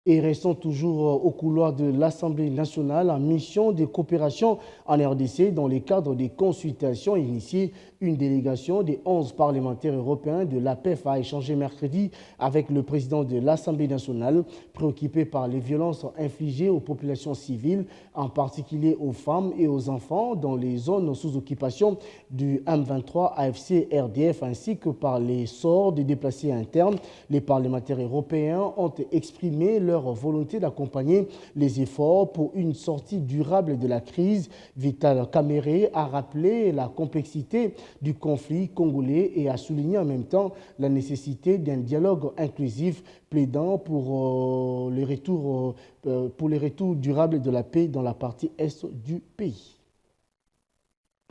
Et restons toujours au couloir de l'Assemblée nationale en mission de coopération en RDC dans le cadre des consultations initiées. Une délégation des 11 parlementaires européens de l'APEF a échangé mercredi avec le président de l'Assemblée nationale, préoccupé par les violences infligées aux populations civiles, en particulier aux femmes et aux enfants dans les zones sous occupation du M23 AFC RDF, ainsi que par les sorts des déplacés internes. Les parlementaires européens ont exprimé leur volonté d'accompagner les efforts pour une sortie durable de la crise. Vital Kamerhe a rappelé la complexité du conflit congolais et a souligné en même temps la nécessité d'un dialogue inclusif, plaidant pour les retours durables de la paix dans la partie est du pays.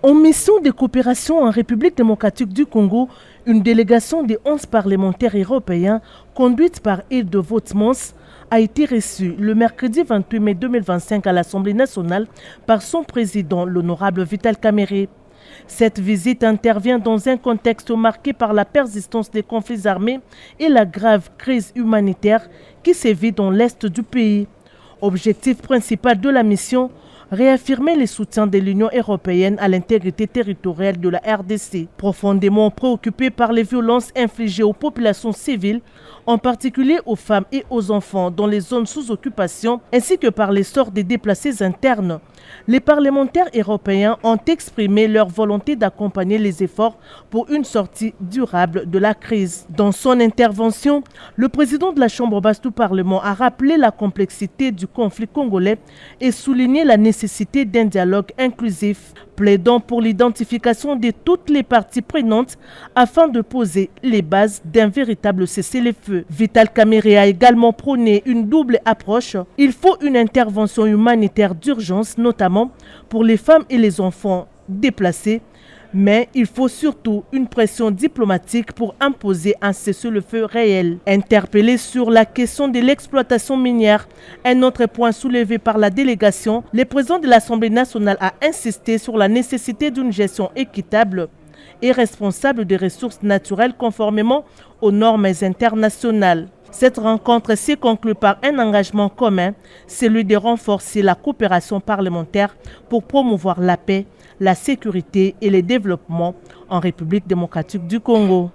En mission de coopération en République démocratique du Congo, une délégation de 11 parlementaires européens, conduite par Hilde Voetmans, a été reçue le mercredi 28 mai 2025 à l'Assemblée nationale par son président, l'honorable Vital Kamerhe. Cette visite intervient dans un contexte marqué par la persistance des conflits armés et la grave crise humanitaire qui sévit dans l'est du pays. Objectif principal de la mission, réaffirmer le soutien de l'Union européenne à l'intégrité territoriale de la RDC. Profondément préoccupé par les violences infligées aux populations civiles, en particulier aux femmes et aux enfants dans les zones sous occupation, ainsi que par les sorts des déplacés internes, les parlementaires européens ont exprimé leur volonté d'accompagner les efforts pour une sortie durable de la crise. Dans son intervention, le président de la Chambre basse du Parlement a rappelé la complexité du conflit congolais et souligné la nécessité d'un dialogue inclusif, plaidant pour l'identification de toutes les parties prenantes afin de poser les bases d'un véritable cessez-le-feu. Vital Kamerhe a également prôné une double approche. Il faut une intervention humanitaire d'urgence, notamment pour les femmes et les enfants déplacés, mais il faut surtout une pression diplomatique pour imposer un cessez-le-feu réel. Interpellé sur la question de l'exploitation minière, un autre point soulevé par la délégation, le président de l'Assemblée nationale a insisté sur la nécessité d'une gestion équitable et responsable des ressources naturelles conformément aux normes internationales. Cette rencontre s'est conclue par un engagement commun, celui de renforcer la coopération parlementaire pour promouvoir la paix, la sécurité et le développement en République démocratique du Congo.